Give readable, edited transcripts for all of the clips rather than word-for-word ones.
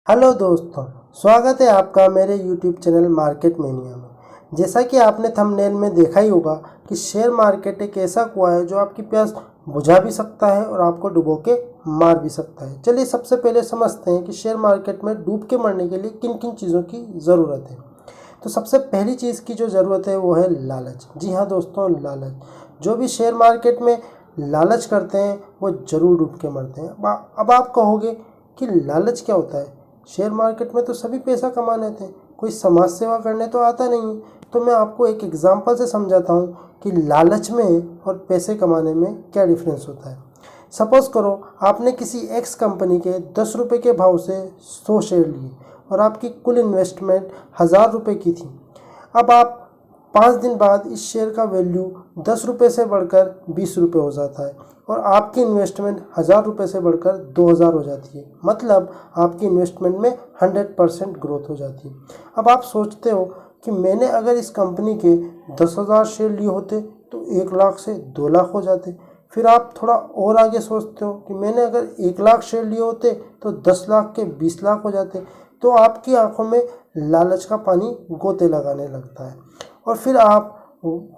Hello दोस्तों, स्वागत है आपका मेरे यूट्यूब चैनल मार्केट मेनिया में। जैसा कि आपने थंबनेल में देखा ही होगा कि शेयर मार्केट एक ऐसा कुआं है जो आपकी प्यास बुझा भी सकता है और आपको डुबो के मार भी सकता है। चलिए सबसे पहले समझते हैं कि शेयर मार्केट में डूब के मरने के लिए किन किन चीज़ों की ज़रूरत है। तो सबसे पहली चीज़ की जो ज़रूरत है वो है लालच। जी हाँ दोस्तों, लालच। जो भी शेयर मार्केट में लालच करते हैं वो ज़रूर डूब के मरते हैं। अब आप कहोगे कि लालच क्या होता है। शेयर मार्केट में तो सभी पैसा कमा लेते हैं, कोई समाज सेवा करने तो आता नहीं है। तो मैं आपको एक एग्जांपल से समझाता हूँ कि लालच में और पैसे कमाने में क्या डिफरेंस होता है। सपोज करो आपने किसी एक्स कंपनी के 10 रुपये के भाव से 100 शेयर लिए और आपकी कुल इन्वेस्टमेंट 1000 रुपये की थी। अब आप 5 दिन बाद इस शेयर का वैल्यू 10 रुपये से बढ़कर 20 रुपये हो जाता है और आपकी इन्वेस्टमेंट 1000 रुपये से बढ़कर 2000 हो जाती है। मतलब आपकी इन्वेस्टमेंट में 100% ग्रोथ हो जाती है। अब आप सोचते हो कि मैंने अगर इस कंपनी के 10,000 शेयर लिए होते तो 1 लाख से 2 लाख हो जाते। फिर आप थोड़ा और आगे सोचते हो कि मैंने अगर 1 लाख शेयर लिए होते तो 10 लाख के 20 लाख हो जाते। तो आपकी आंखों में लालच का पानी गोते लगाने लगता है और फिर आप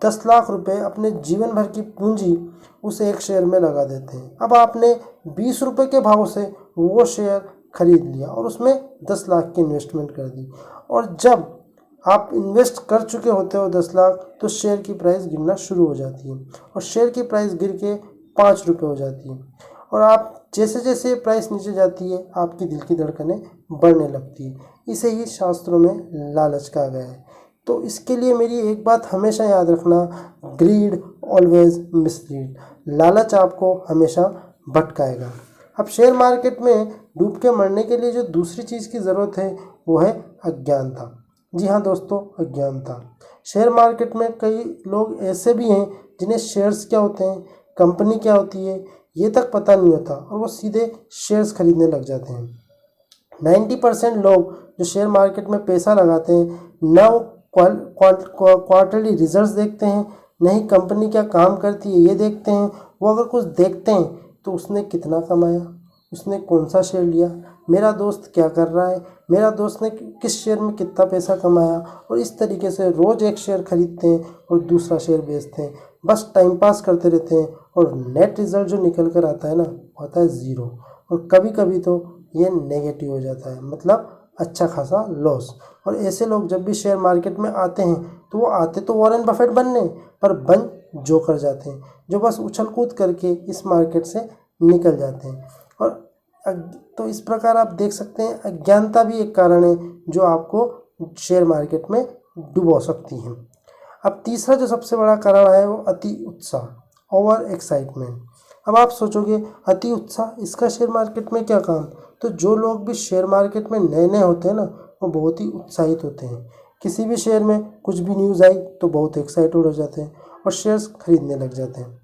10 लाख रुपए अपने जीवन भर की पूंजी उस एक शेयर में लगा देते हैं। अब आपने 20 रुपये के भाव से वो शेयर खरीद लिया और उसमें 10 लाख की इन्वेस्टमेंट कर दी और जब आप इन्वेस्ट कर चुके होते हो 10 लाख तो शेयर की प्राइस गिरना शुरू हो जाती है और शेयर की प्राइस गिर के 5 रुपये हो जाती है और आप जैसे जैसे प्राइस नीचे जाती है आपकी दिल की धड़कनें बढ़ने लगती है। इसे ही शास्त्रों में लालच कहा गया है। तो इसके लिए मेरी एक बात हमेशा याद रखना, ग्रीड ऑलवेज मिसलीड। लालच आपको हमेशा भटकाएगा। अब शेयर मार्केट में डूब के मरने के लिए जो दूसरी चीज़ की ज़रूरत है वो है अज्ञानता। जी हाँ दोस्तों, अज्ञानता। शेयर मार्केट में कई लोग ऐसे भी हैं जिन्हें शेयर्स क्या होते हैं, कंपनी क्या होती है ये तक पता नहीं होता और वो सीधे शेयर्स खरीदने लग जाते हैं। 90% लोग जो शेयर मार्केट में पैसा लगाते हैं ना वो क्वार्टरली रिजल्ट्स देखते हैं, न ही कंपनी क्या काम करती है ये देखते हैं। वो अगर कुछ देखते हैं तो उसने कितना कमाया, उसने कौन सा शेयर लिया, मेरा दोस्त क्या कर रहा है, मेरा दोस्त ने किस शेयर में कितना पैसा कमाया, और इस तरीके से रोज़ एक शेयर खरीदते हैं और दूसरा शेयर बेचते हैं। बस टाइम पास करते रहते हैं और नेट रिज़ल्ट जो निकल कर आता है ना होता है ज़ीरो और कभी कभी तो ये नेगेटिव हो जाता है, मतलब अच्छा खासा लॉस। और ऐसे लोग जब भी शेयर मार्केट में आते हैं तो वो आते तो वॉरेन बफेट बनने पर बन जोकर जाते हैं जो बस उछल कूद करके इस मार्केट से निकल जाते हैं। और तो इस प्रकार आप देख सकते हैं अज्ञानता भी एक कारण है जो आपको शेयर मार्केट में डुबो सकती है। अब तीसरा जो सबसे बड़ा कारण है वो अति उत्साह, ओवर एक्साइटमेंट। अब आप सोचोगे अति उत्साह, इसका शेयर मार्केट में क्या काम। तो जो लोग भी शेयर मार्केट में नए नए होते हैं ना वो बहुत ही उत्साहित होते हैं। किसी भी शेयर में कुछ भी न्यूज़ आई तो बहुत एक्साइटेड हो जाते हैं और शेयर्स खरीदने लग जाते हैं।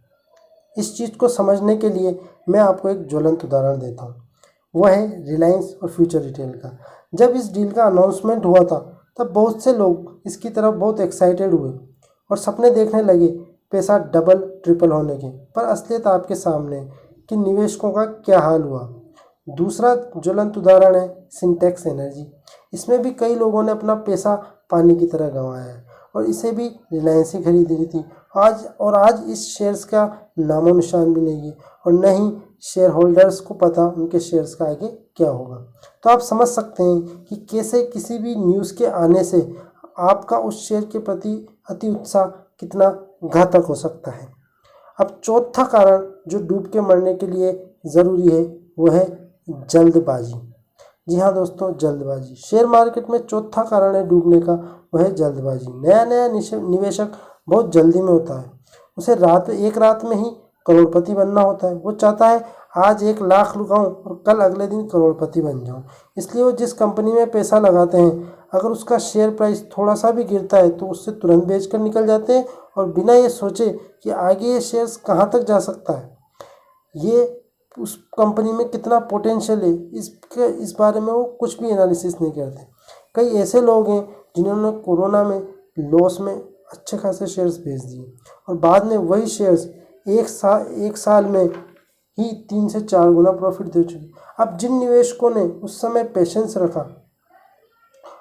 इस चीज़ को समझने के लिए मैं आपको एक ज्वलंत उदाहरण देता हूँ। वह है रिलायंस और फ्यूचर रिटेल का। जब इस डील का अनाउंसमेंट हुआ था तब बहुत से लोग इसकी तरफ बहुत एक्साइटेड हुए और सपने देखने लगे पैसा डबल ट्रिपल होने के। पर असलियत आपके सामने है कि निवेशकों का क्या हाल हुआ। दूसरा ज्वलंत उदाहरण है सिंटेक्स एनर्जी। इसमें भी कई लोगों ने अपना पैसा पानी की तरह गंवाया है और इसे भी रिलायंस ही खरीद रही थी। आज इस शेयर्स का नामो निशान भी नहीं है और न ही शेयर होल्डर्स को पता उनके शेयर्स का आगे क्या होगा। तो आप समझ सकते हैं कि कैसे किसी भी न्यूज़ के आने से आपका उस शेयर के प्रति अति उत्साह कितना घातक हो सकता है। अब चौथा कारण जो डूब के मरने के लिए ज़रूरी है वो है जल्दबाजी। जी हाँ दोस्तों, जल्दबाजी। शेयर मार्केट में चौथा कारण है डूबने का, वह है जल्दबाजी। नया नया निवेशक बहुत जल्दी में होता है। उसे एक रात में ही करोड़पति बनना होता है। वो चाहता है आज 1 लाख लगाऊं और कल अगले दिन करोड़पति बन जाऊं। इसलिए वो जिस कंपनी में पैसा लगाते हैं अगर उसका शेयर प्राइस थोड़ा सा भी गिरता है तो उससे तुरंत बेचकर निकल जाते हैं और बिना ये सोचे कि आगे ये शेयर्स कहाँ तक जा सकता है, ये उस कंपनी में कितना पोटेंशियल है, इस बारे में वो कुछ भी एनालिसिस नहीं करते। कई ऐसे लोग हैं जिन्होंने कोरोना में लॉस में अच्छे खासे शेयर्स बेच दिए और बाद में वही शेयर्स एक साल में ही 3 से 4 गुना प्रॉफिट दे चुकी। अब जिन निवेशकों ने उस समय पेशेंस रखा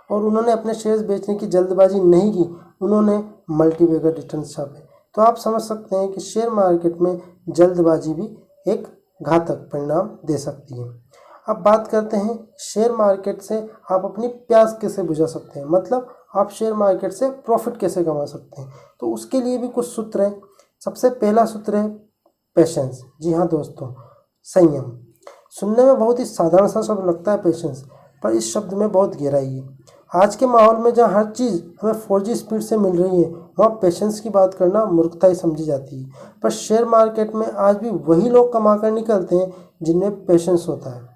और उन्होंने अपने शेयर्स बेचने की जल्दबाजी नहीं की, उन्होंने मल्टीबैगर रिटर्न छापे। तो आप समझ सकते हैं कि शेयर मार्केट में जल्दबाजी भी एक घातक परिणाम दे सकती है। अब बात करते हैं शेयर मार्केट से आप अपनी प्यास कैसे बुझा सकते हैं, मतलब आप शेयर मार्केट से प्रॉफिट कैसे कमा सकते हैं। तो उसके लिए भी कुछ सूत्र हैं। सबसे पहला सूत्र है पेशेंस। जी हाँ दोस्तों, संयम। सुनने में बहुत ही साधारण सा शब्द लगता है पेशेंस, पर इस शब्द में बहुत गहराई है। आज के माहौल में जहाँ हर चीज़ हमें 4G स्पीड से मिल रही है, वहाँ पेशेंस की बात करना मूर्खता ही समझी जाती है। पर शेयर मार्केट में आज भी वही लोग कमा कर निकलते हैं जिनमें पेशेंस होता है।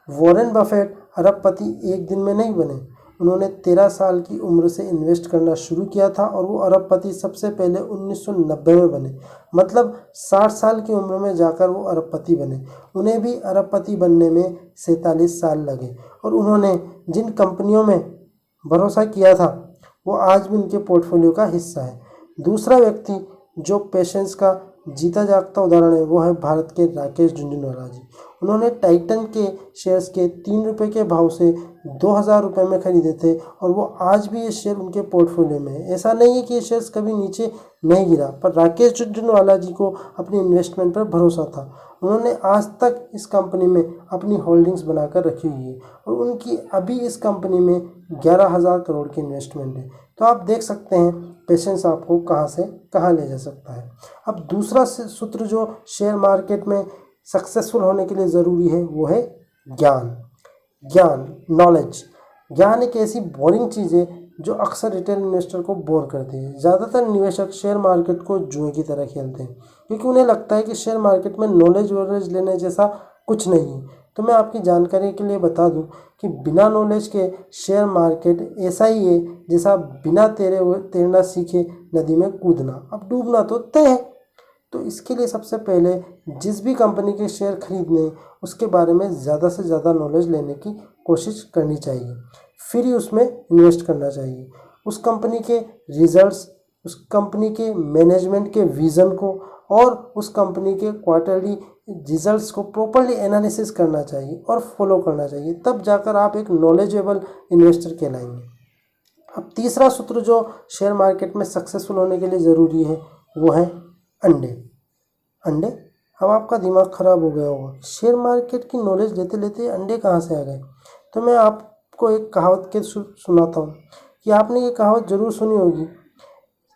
वॉरेन बफेट अरबपति एक दिन में नहीं बने। उन्होंने 13 साल की उम्र से इन्वेस्ट करना शुरू किया था और वो अरबपति सबसे पहले 1990 में बने, मतलब 60 साल की उम्र में जाकर वो अरबपति बने। उन्हें भी अरबपति बनने में 47 साल लगे और उन्होंने जिन कंपनियों में भरोसा किया था वो आज भी उनके पोर्टफोलियो का हिस्सा है। दूसरा व्यक्ति जो पेशेंस का जीता जागता उदाहरण है वो है भारत के राकेश झुनझुनवाला जी। उन्होंने टाइटन के शेयर्स के 3 रुपये के भाव से 2000 रुपये में खरीदे थे और वो आज भी ये शेयर उनके पोर्टफोलियो में है। ऐसा नहीं है कि ये शेयर्स कभी नीचे नहीं गिरा, पर राकेश झुनझुनवाला जी को अपनी इन्वेस्टमेंट पर भरोसा था। उन्होंने आज तक इस कंपनी में अपनी होल्डिंग्स बनाकर रखी हुई है और उनकी अभी इस कंपनी में 11,000 करोड़ की इन्वेस्टमेंट है। तो आप देख सकते हैं पेशेंस आपको कहाँ से कहाँ ले जा सकता है। अब दूसरा सूत्र जो शेयर मार्केट में सक्सेसफुल होने के लिए ज़रूरी है वो है ज्ञान, नॉलेज। ज्ञान एक ऐसी बोरिंग चीज़ है जो अक्सर रिटेल इन्वेस्टर को बोर करती है। ज़्यादातर निवेशक शेयर मार्केट को जुए की तरह खेलते हैं क्योंकि उन्हें लगता है कि शेयर मार्केट में नॉलेज वॉलेज लेने जैसा कुछ नहीं है। तो मैं आपकी जानकारी के लिए बता दूं कि बिना नॉलेज के शेयर मार्केट ऐसा ही है जैसा बिना तैरना सीखे नदी में कूदना। अब डूबना तो तय है। तो इसके लिए सबसे पहले जिस भी कंपनी के शेयर खरीदने उसके बारे में ज़्यादा से ज़्यादा नॉलेज लेने की कोशिश करनी चाहिए, फिर ही उसमें इन्वेस्ट करना चाहिए। उस कंपनी के रिजल्ट्स, उस कंपनी के मैनेजमेंट के विज़न को और उस कंपनी के क्वार्टरली रिजल्ट्स को प्रॉपरली एनालिसिस करना चाहिए और फॉलो करना चाहिए, तब जाकर आप एक नॉलेजेबल इन्वेस्टर कहलाएंगे। अब तीसरा सूत्र जो शेयर मार्केट में सक्सेसफुल होने के लिए ज़रूरी है वो है अंडे। अब आपका दिमाग ख़राब हो गया होगा, शेयर मार्केट की नॉलेज लेते लेते अंडे कहाँ से आ गए। तो मैं आपको एक कहावत के सुनाता हूँ कि आपने ये कहावत ज़रूर सुनी होगी,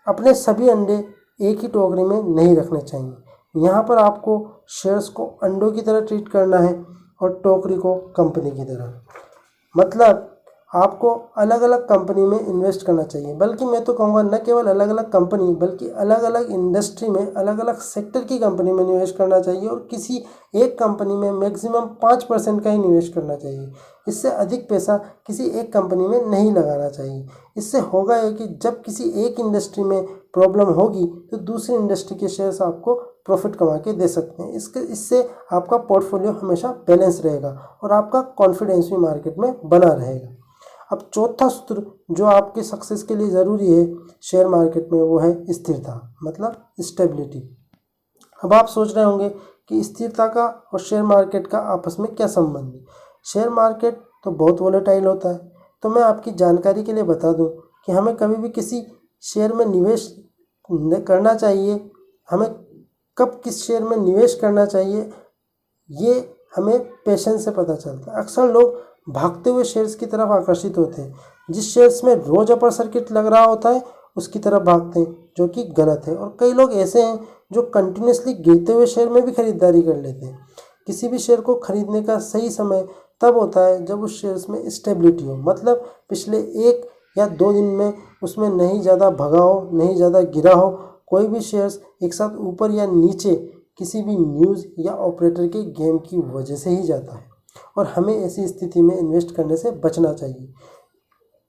अपने सभी अंडे एक ही टोकरी में नहीं रखने चाहिए। यहाँ पर आपको शेयर्स को अंडों की तरह ट्रीट करना है और टोकरी को कंपनी की तरह। मतलब आपको अलग अलग कंपनी में इन्वेस्ट करना चाहिए, बल्कि मैं तो कहूँगा न केवल अलग अलग कंपनी बल्कि अलग अलग इंडस्ट्री में अलग अलग सेक्टर की कंपनी में निवेश करना चाहिए और किसी एक कंपनी में मैक्सिमम 5% का ही निवेश करना चाहिए। इससे अधिक पैसा किसी एक कंपनी में नहीं लगाना चाहिए। इससे होगा ये कि जब किसी एक इंडस्ट्री में प्रॉब्लम होगी तो दूसरी इंडस्ट्री के शेयर्स आपको प्रॉफिट कमा के दे सकते हैं। इससे आपका पोर्टफोलियो हमेशा बैलेंस रहेगा और आपका कॉन्फिडेंस भी मार्केट में बना रहेगा। अब चौथा सूत्र जो आपके सक्सेस के लिए ज़रूरी है शेयर मार्केट में वो है स्थिरता, मतलब स्टेबिलिटी। अब आप सोच रहे होंगे कि स्थिरता का और शेयर मार्केट का आपस में क्या संबंध है। शेयर मार्केट तो बहुत वोलेटाइल होता है, तो मैं आपकी जानकारी के लिए बता दूं कि हमें कभी भी किसी शेयर में निवेश करना चाहिए, हमें कब किस शेयर में निवेश करना चाहिए ये हमें पेशेंस से पता चलता है। अक्सर लोग भागते हुए शेयर्स की तरफ आकर्षित होते हैं, जिस शेयर्स में रोज अपर सर्किट लग रहा होता है उसकी तरफ भागते हैं, जो कि गलत है। और कई लोग ऐसे हैं जो कंटिन्यूसली गिरते हुए शेयर में भी खरीदारी कर लेते हैं। किसी भी शेयर को खरीदने का सही समय तब होता है जब उस शेयर्स में स्टेबिलिटी हो, मतलब पिछले 1 या 2 दिन में उसमें नहीं ज़्यादा भगा हो, नहीं ज़्यादा गिरा हो। कोई भी शेयर्स एक साथ ऊपर या नीचे किसी भी न्यूज़ या ऑपरेटर के गेम की वजह से ही जाता है और हमें ऐसी स्थिति में इन्वेस्ट करने से बचना चाहिए।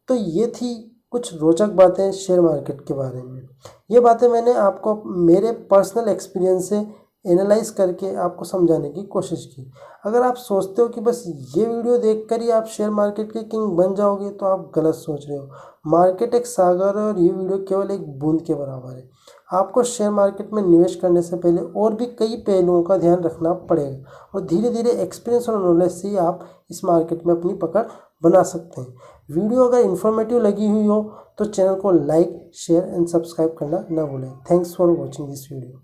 तो ये थी कुछ रोचक बातें शेयर मार्केट के बारे में। ये बातें मैंने आपको मेरे पर्सनल एक्सपीरियंस से एनालाइज करके आपको समझाने की कोशिश की। अगर आप सोचते हो कि बस ये वीडियो देखकर ही आप शेयर मार्केट के किंग बन जाओगे तो आप गलत सोच रहे हो। मार्केट एक सागर है और ये वीडियो केवल एक बूंद के बराबर है। आपको शेयर मार्केट में निवेश करने से पहले और भी कई पहलुओं का ध्यान रखना पड़ेगा और धीरे धीरे एक्सपीरियंस और नॉलेज से ही आप इस मार्केट में अपनी पकड़ बना सकते हैं। वीडियो अगर इन्फॉर्मेटिव लगी हुई हो तो चैनल को लाइक, शेयर एंड सब्सक्राइब करना न भूलें। Thanks for watching this video.